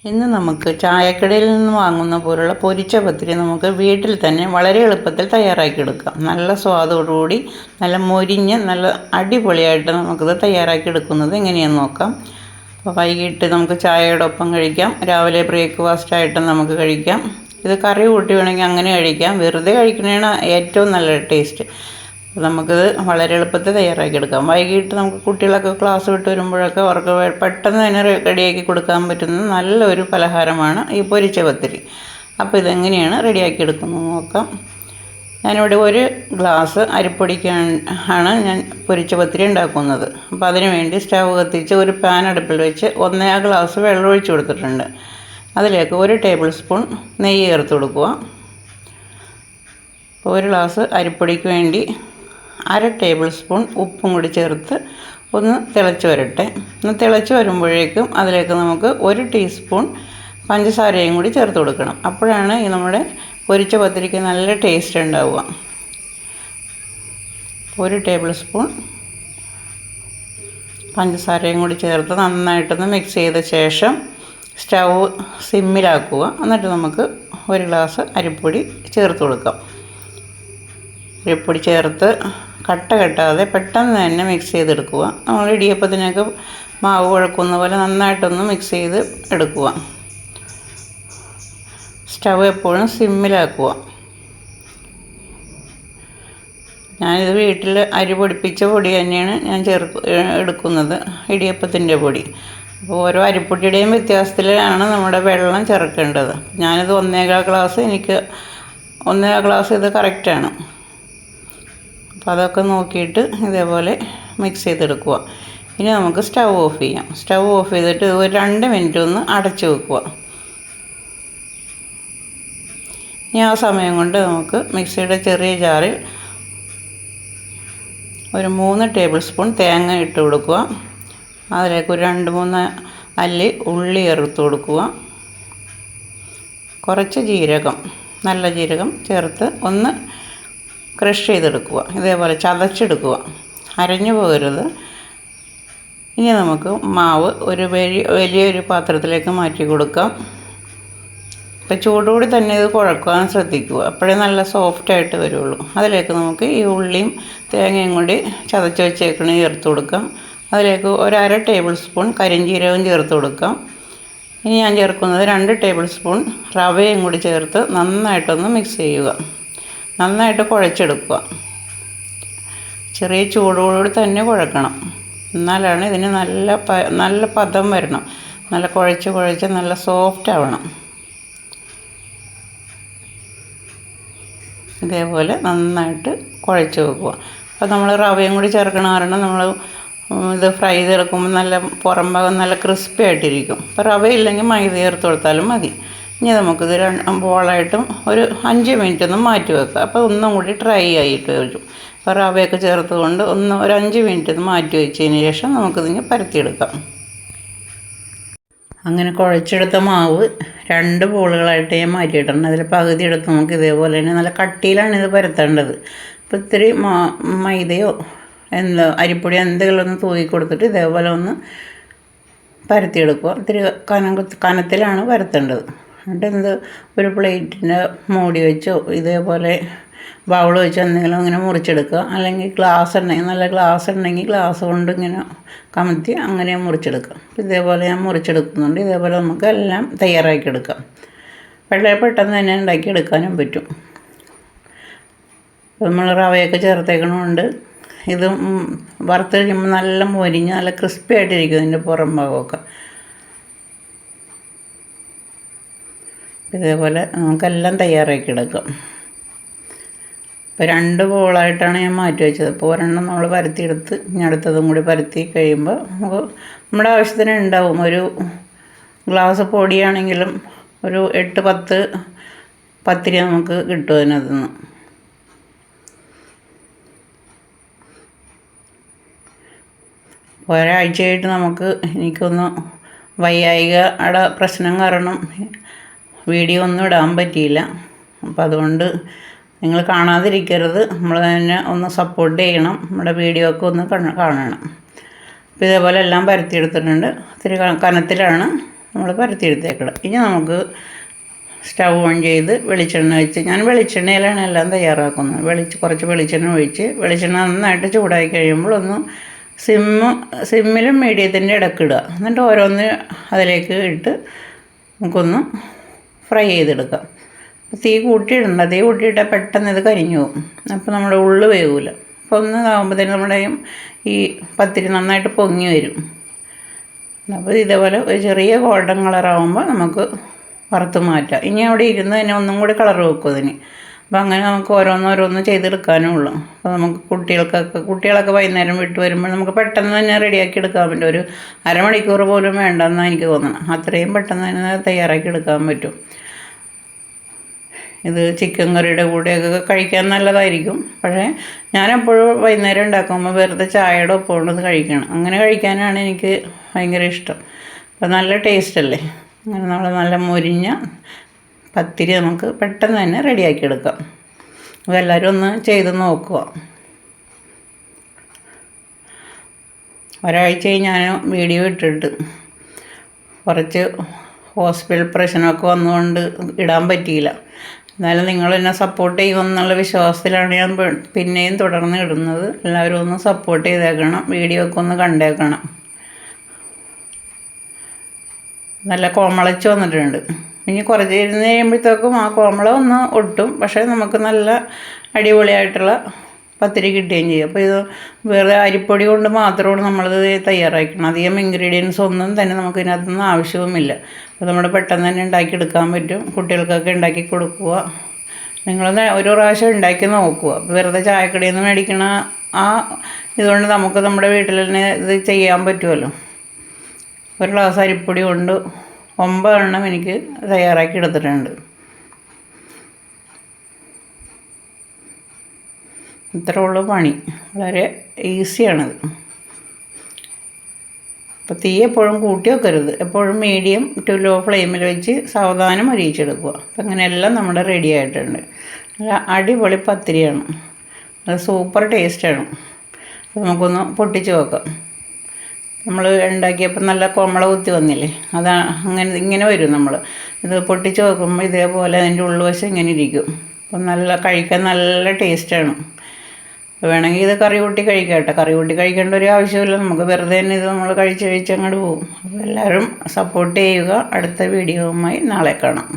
ഇന്ന് നമുക്ക് ചായക്കടയിൽ നിന്ന് വാങ്ങുന്ന പോലുള്ള പൊരിച്ച പത്തിരി നമുക്ക് വീട്ടിൽ തന്നെ വളരെ എളുപ്പത്തിൽ തയ്യാറാക്കിയെടുക്കാം. നല്ല സ്വാദോടുകൂടി നല്ല മൊരിഞ്ഞ് നല്ല അടിപൊളിയായിട്ട് നമുക്കിത് തയ്യാറാക്കിയെടുക്കുന്നത് എങ്ങനെയാണെന്ന് നോക്കാം. അപ്പോൾ വൈകിട്ട് നമുക്ക് ചായയുടെ ഒപ്പം കഴിക്കാം, രാവിലെ ബ്രേക്ക്ഫാസ്റ്റായിട്ട് നമുക്ക് കഴിക്കാം. ഇത് കറി കൂട്ടി വേണമെങ്കിൽ അങ്ങനെ കഴിക്കാം, വെറുതെ കഴിക്കുന്നതാണ് ഏറ്റവും നല്ല ടേസ്റ്റ്. നമുക്കിത് വളരെ എളുപ്പത്തിൽ തയ്യാറാക്കിയെടുക്കാം. വൈകിട്ട് നമുക്ക് കുട്ടികളൊക്കെ ക്ലാസ് വിട്ട് വരുമ്പോഴൊക്കെ അവർക്ക് പെട്ടെന്ന് തന്നെ റെഡിയാക്കി കൊടുക്കാൻ പറ്റുന്ന നല്ലൊരു പലഹാരമാണ് ഈ പൊരിച്ച പത്തിരി. അപ്പോൾ ഇതെങ്ങനെയാണ് റെഡിയാക്കിയെടുക്കുന്നത് നോക്കാം. ഞാനിവിടെ 1 ഗ്ലാസ് അരിപ്പൊടിക്കാണ് ഞാൻ പൊരിച്ച പത്തിരി ഉണ്ടാക്കുന്നത്. അപ്പോൾ അതിന് വേണ്ടി സ്റ്റവ് കത്തിച്ച് ഒരു പാൻ അടുപ്പിൽ വെച്ച് 1 ഗ്ലാസ് വെള്ളം ഒഴിച്ച് കൊടുത്തിട്ടുണ്ട്. അതിലേക്ക് 1 ടേബിൾ സ്പൂൺ നെയ്യ് ചേർത്ത് കൊടുക്കുക. 1 ഗ്ലാസ് അരിപ്പൊടിക്ക് വേണ്ടി 1/2 ടേബിൾ സ്പൂൺ ഉപ്പും കൂടി ചേർത്ത് ഒന്ന് തിളച്ച് വരട്ടെ. ഒന്ന് തിളച്ച് വരുമ്പോഴേക്കും അതിലേക്ക് നമുക്ക് 1 ടീസ്പൂൺ പഞ്ചസാരയും കൂടി ചേർത്ത് കൊടുക്കണം. അപ്പോഴാണ് ഈ നമ്മുടെ പൊരിച്ച പത്തിരിക്ക് നല്ല ടേസ്റ്റ് ഉണ്ടാവുക. 1 ടേബിൾ സ്പൂൺ പഞ്ചസാരയും കൂടി ചേർത്ത് നന്നായിട്ടൊന്ന് മിക്സ് ചെയ്ത ശേഷം സ്റ്റൗ സിമ്മിലാക്കുക. എന്നിട്ട് നമുക്ക് 1 ഗ്ലാസ് അരിപ്പൊടി ചേർത്ത് കൊടുക്കാം. അരിപ്പൊടി ചേർത്ത് കട്ട കെട്ടാതെ പെട്ടെന്ന് തന്നെ മിക്സ് ചെയ്തെടുക്കുക. നമ്മൾ ഇടിയപ്പത്തിനൊക്കെ മാവ് കുഴക്കുന്ന പോലെ നന്നായിട്ടൊന്ന് മിക്സ് ചെയ്ത് എടുക്കുക. സ്റ്റവ് എപ്പോഴും സിമ്മിലാക്കുക. ഞാനിത് വീട്ടിൽ അരി പൊടിപ്പിച്ച പൊടി തന്നെയാണ് ഞാൻ എടുക്കുന്നത്, ഇടിയപ്പത്തിൻ്റെ പൊടി. അപ്പോൾ ഓരോ അരിപ്പൊടിയുടെയും വ്യത്യാസത്തിലാണ് നമ്മുടെ വെള്ളം ചേർക്കേണ്ടത്. ഞാനിത് 1 ഗ്ലാസ് എനിക്ക് 1 ഗ്ലാസ് ഇത് കറക്റ്റാണ്. അപ്പോൾ അതൊക്കെ നോക്കിയിട്ട് ഇതേപോലെ മിക്സ് ചെയ്തെടുക്കുക. ഇനി നമുക്ക് സ്റ്റവ് ഓഫ് ചെയ്യാം. സ്റ്റവ് ഓഫ് ചെയ്തിട്ട് ഒരു 2 മിനിറ്റ് ഒന്ന് അടച്ച് വെക്കുക. ഇനി ആ സമയം കൊണ്ട് നമുക്ക് മിക്സിയുടെ ചെറിയ ജാറിൽ ഒരു 3 ടേബിൾ സ്പൂൺ തേങ്ങ ഇട്ട് കൊടുക്കുക. അതിലേക്ക് ഒരു 2-3 അല്ലി ഉള്ളി ചേർത്ത് കൊടുക്കുക. കുറച്ച് ജീരകം, നല്ല ജീരകം ചേർത്ത് ഒന്ന് ക്രഷ് ചെയ്തെടുക്കുക. ഇതേപോലെ ചതച്ചെടുക്കുക, അരഞ്ഞു പോകരുത്. ഇനി നമുക്ക് മാവ് ഒരു വലിയൊരു പാത്രത്തിലേക്ക് മാറ്റി കൊടുക്കാം. ഇപ്പോൾ ചൂടോടെ തന്നെ ഇത് കുഴക്കാൻ ശ്രദ്ധിക്കുക, അപ്പോഴേ നല്ല സോഫ്റ്റായിട്ട് വരുള്ളൂ. അതിലേക്ക് നമുക്ക് ഈ ഉള്ളിയും തേങ്ങയും കൂടി ചതച്ച് വെച്ചേക്കണ ചേർത്ത് കൊടുക്കാം. അതിലേക്ക് 1/2 ടേബിൾ സ്പൂൺ കരിഞ്ജീരകം ചേർത്ത് കൊടുക്കാം. ഇനി ഞാൻ ചേർക്കുന്നത് 2 ടേബിൾ സ്പൂൺ റവയും കൂടി ചേർത്ത് നന്നായിട്ടൊന്ന് മിക്സ് ചെയ്യുക. നന്നായിട്ട് കുഴച്ചെടുക്കുക. ചെറിയ ചൂടോടുകൂടി തന്നെ കുഴക്കണം, എന്നാലാണ് ഇതിന് നല്ല പദം വരണം. നല്ല കുഴച്ച് നല്ല സോഫ്റ്റ് ആവണം. ഇതേപോലെ നന്നായിട്ട് കുഴച്ച് വെക്കുക. അപ്പോൾ നമ്മൾ റവയും കൂടി ചേർക്കണ കാരണം നമ്മൾ ഇത് ഫ്രൈ ചെയ്തെടുക്കുമ്പോൾ നല്ല പുറം ഭാഗം നല്ല ക്രിസ്പി ആയിട്ടിരിക്കും. അപ്പോൾ റവയില്ലെങ്കിൽ മൈദ ചേർത്ത് കൊടുത്താലും മതി. ഇനി നമുക്കിത് ബോളായിട്ടും ഒരു 5 മിനിറ്റ് ഒന്ന് മാറ്റി വെക്കുക. അപ്പോൾ ഒന്നും കൂടി ഡ്രൈ ആയിട്ട് വരും. അപ്പോൾ റവയൊക്കെ ചേർത്തുകൊണ്ട് ഒരു 5 മിനിറ്റ് ഒന്ന് മാറ്റി വെച്ചതിന് ശേഷം നമുക്കിതിന് പരത്തിയെടുക്കാം. അങ്ങനെ കുഴച്ചെടുത്ത മാവ് 2 ബോളുകളായിട്ട് ഞാൻ മാറ്റിയിട്ടുണ്ട്. അതിൽ പകുതി എടുത്ത് നമുക്ക് ഇതേപോലെ തന്നെ നല്ല കട്ടിയിലാണ് ഇത് പരത്തേണ്ടത്. അപ്പോൾ ഇത്തിരി മൈദയോ അരിപ്പൊടി എന്തെങ്കിലും ഒന്ന് തൂക്കി കൊടുത്തിട്ട് ഇതേപോലെ ഒന്ന് പരത്തിയെടുക്കുക. ഇത്തിരി കനത്തിലാണ് പരത്തേണ്ടത്. എന്നിട്ട് ഒരു പ്ലേറ്റിൻ്റെ മൂടി വെച്ചോ ഇതേപോലെ ബൗൾ വെച്ചോ എന്തെങ്കിലും ഇങ്ങനെ മുറിച്ചെടുക്കുക. അല്ലെങ്കിൽ ഗ്ലാസ് ഉണ്ടെങ്കിൽ നല്ല ഗ്ലാസ് ഉണ്ടെങ്കിൽ ഗ്ലാസ് കൊണ്ട് ഇങ്ങനെ കമത്തി അങ്ങനെ മുറിച്ചെടുക്കുക. ഇതേപോലെ ഞാൻ മുറിച്ചെടുക്കുന്നുണ്ട്. ഇതേപോലെ നമുക്ക് എല്ലാം തയ്യാറാക്കിയെടുക്കാം. വളരെ പെട്ടെന്ന് തന്നെ ഉണ്ടാക്കിയെടുക്കാനും പറ്റും. നമ്മൾ റവയൊക്കെ ചേർത്തേക്കണമുണ്ട്. ഇത് വറുത്ത് കഴിയുമ്പോൾ നല്ല മൊരിഞ്ഞ് നല്ല ക്രിസ്പി ആയിട്ടിരിക്കും ഇതിൻ്റെ പുറം ഭാഗമൊക്കെ. ഇതേപോലെ നമുക്കെല്ലാം തയ്യാറാക്കിയെടുക്കാം. ഇപ്പോൾ 2 ബോളായിട്ടാണ് ഞാൻ മാറ്റി വെച്ചത്. അപ്പോൾ ഒരെണ്ണം നമ്മൾ പരത്തിയെടുത്ത് ഇനി അടുത്തതും കൂടി പരത്തി കഴിയുമ്പോൾ നമുക്ക് നമ്മുടെ ആവശ്യത്തിന് ഉണ്ടാവും. ഒരു ഗ്ലാസ് പൊടിയാണെങ്കിലും ഒരു 8-10 പത്തിരി നമുക്ക് കിട്ടും അതിനകത്ത് നിന്ന്. ഒരാഴ്ചയായിട്ട് എനിക്കൊന്ന് വയ്യായികയുടെ പ്രശ്നം കാരണം വീഡിയോ ഒന്നും ഇടാൻ പറ്റിയില്ല. അപ്പോൾ അതുകൊണ്ട് നിങ്ങൾ കാണാതിരിക്കരുത്, നമ്മൾ തന്നെ ഒന്ന് സപ്പോർട്ട് ചെയ്യണം, നമ്മുടെ വീഡിയോ ഒക്കെ ഒന്ന് കാണണം. അപ്പോൾ ഇതേപോലെ എല്ലാം പരത്തിയെടുത്തിട്ടുണ്ട്. ഇത്തിരി കനത്തിലാണ് നമ്മൾ പരത്തിയെടുത്തേക്കണം. ഇനി നമുക്ക് സ്റ്റൗ ഓൺ ചെയ്ത് വെളിച്ചെണ്ണ വെച്ച്, ഞാൻ വെളിച്ചെണ്ണയിലാണ് എല്ലാം തയ്യാറാക്കുന്നത്. കുറച്ച് വെളിച്ചെണ്ണ ഒഴിച്ച് വെളിച്ചെണ്ണ നന്നായിട്ട് ചൂടായി കഴിയുമ്പോൾ ഒന്ന് സിമ്മിലും മീഡിയത്തിൻ്റെ ഇടയ്ക്കിടുക. എന്നിട്ട് ഓരോന്ന് അതിലേക്ക് ഇട്ട് നമുക്കൊന്ന് ഫ്രൈ ചെയ്തെടുക്കാം. തീ കൂട്ടിയിടണ്ട, തീ കൂട്ടിയിട്ടാൽ പെട്ടെന്ന് ഇത് കരിഞ്ഞു പോകും. അപ്പോൾ നമ്മുടെ ഉള്ളു വേവില്ല. അപ്പോൾ ഒന്ന് ആകുമ്പോഴത്തേനും നമ്മുടെ ഈ പത്തിരി നന്നായിട്ട് പൊങ്ങി വരും. അപ്പോൾ ഇതേപോലെ ഒരു ചെറിയ ഗോൾഡൻ കളറാകുമ്പോൾ നമുക്ക് വറുത്ത് മാറ്റാം. ഇനി അവിടെ ഇരുന്ന് തന്നെ ഒന്നും കൂടി കളർ വെക്കും അതിന്. അപ്പോൾ അങ്ങനെ നമുക്ക് ഓരോന്നോരോന്ന് ചെയ്തെടുക്കാനേ ഉള്ളൂ. അപ്പോൾ നമുക്ക് കുട്ടികളൊക്കെ വൈകുന്നേരം വിട്ട് വരുമ്പോൾ നമുക്ക് പെട്ടെന്ന് തന്നെ റെഡിയാക്കി എടുക്കാൻ പറ്റും. ഒരു അരമണിക്കൂർ പോലും വേണ്ടെന്നാണ് എനിക്ക് തോന്നണം. അത്രയും പെട്ടെന്ന് തന്നെ തയ്യാറാക്കി എടുക്കാൻ പറ്റും. ഇത് ചിക്കൻ കറിയുടെ കൂടെയൊക്കെ കഴിക്കാൻ നല്ലതായിരിക്കും. പക്ഷേ ഞാനെപ്പോഴും വൈകുന്നേരം ഉണ്ടാക്കുമ്പോൾ വെറുതെ ചായയുടെ ഒപ്പം ഇത് കഴിക്കണം. അങ്ങനെ കഴിക്കാനാണ് എനിക്ക് ഭയങ്കര ഇഷ്ടം. അപ്പോൾ നല്ല ടേസ്റ്റല്ലേ. അങ്ങനെ നമ്മൾ നല്ല മൊരിഞ്ഞ പത്തിരി നമുക്ക് പെട്ടെന്ന് തന്നെ റെഡിയാക്കി എടുക്കാം. അപ്പോൾ എല്ലാവരും ഒന്ന് ചെയ്ത് നോക്കുക. ഒരാഴ്ചയായി ഞാൻ വീഡിയോ ഇട്ടിട്ട് കുറച്ച് ഹോസ്പിറ്റൽ പ്രശ്നമൊക്കെ വന്നുകൊണ്ട് ഇടാൻ പറ്റിയില്ല. എന്നാലും നിങ്ങൾ എന്നെ സപ്പോർട്ട് ചെയ്യുമെന്നുള്ള വിശ്വാസത്തിലാണ് ഞാൻ പിന്നെയും തുടർന്ന് ഇടുന്നത്. എല്ലാവരും ഒന്ന് സപ്പോർട്ട് ചെയ്തേക്കണം, വീഡിയോ ഒക്കെ ഒന്ന് കണ്ടേക്കണം. നല്ല കോമളച്ച് വന്നിട്ടുണ്ട്. ഇനി കുറച്ച് ഇരുന്ന് കഴിയുമ്പോഴത്തേക്കും ആ കോമള ഒന്ന് ഒട്ടും. പക്ഷേ നമുക്ക് നല്ല അടിപൊളിയായിട്ടുള്ള പത്തിരി കിട്ടുകയും ചെയ്യും. അപ്പോൾ ഇത് വേറെ അരിപ്പൊടി കൊണ്ട് മാത്രമാണ് നമ്മളിത് തയ്യാറാക്കണം. അധികം ഇൻഗ്രീഡിയൻസ് ഒന്നും തന്നെ നമുക്ക് ഇതിനകത്തൊന്നും ആവശ്യവുമില്ല. അപ്പോൾ നമ്മൾ പെട്ടെന്ന് തന്നെ ഉണ്ടാക്കിയെടുക്കാൻ പറ്റും. കുട്ടികൾക്കൊക്കെ ഉണ്ടാക്കി കൊടുക്കുക. നിങ്ങളൊന്ന് ഒരു പ്രാവശ്യം ഉണ്ടാക്കി നോക്കുക. വെറുതെ ചായക്കടയിൽ നിന്ന് മേടിക്കണ ഇതുകൊണ്ട് നമുക്ക് നമ്മുടെ വീട്ടിൽ തന്നെ ഇത് ചെയ്യാൻ പറ്റുമല്ലോ. ഒരു ഗ്ലാസ് അരിപ്പൊടി കൊണ്ട് 9 എണ്ണം എനിക്ക് തയ്യാറാക്കി എടുത്തിട്ടുണ്ട്. ഇത്രേ ഉള്ളൂ പണി. വളരെ ഈസിയാണിത്. അപ്പോൾ തീ എപ്പോഴും കൂട്ടി വെക്കരുത്. എപ്പോഴും മീഡിയം ടു ലോ ഫ്ലെയിമിൽ വെച്ച് സാവധാനം അരിയിച്ചെടുക്കുക. അപ്പം അങ്ങനെയെല്ലാം നമ്മുടെ റെഡി ആയിട്ടുണ്ട്. നല്ല അടിപൊളി പത്തിരിയാണ്. അത് സൂപ്പർ ടേസ്റ്റാണ്. അപ്പോൾ നമുക്കൊന്ന് പൊട്ടിച്ച് വെക്കാം. നമ്മൾ ഉണ്ടാക്കിയപ്പോൾ നല്ല കോമള കുത്തി വന്നില്ലേ, ഇങ്ങനെ വരും. നമ്മൾ ഇത് പൊട്ടിച്ച് വെക്കുമ്പോൾ ഇതേപോലെ അതിൻ്റെ ഉള്ളുവശം ഇങ്ങനെ ഇരിക്കും. അപ്പം കഴിക്കാൻ നല്ല ടേസ്റ്റാണ്. വേണമെങ്കിൽ ഇത് കറി കൂട്ടി കഴിക്കാം കേട്ടോ. കറി കൂട്ടി കഴിക്കേണ്ട ഒരു ആവശ്യമില്ല. നമുക്ക് വെറുതെ തന്നെ ഇത് നമ്മൾ കഴിച്ച് അങ്ങോട്ട് പോകും. അപ്പോൾ എല്ലാവരും സപ്പോർട്ട് ചെയ്യുക. അടുത്ത വീഡിയോവുമായി നാളെ കാണാം.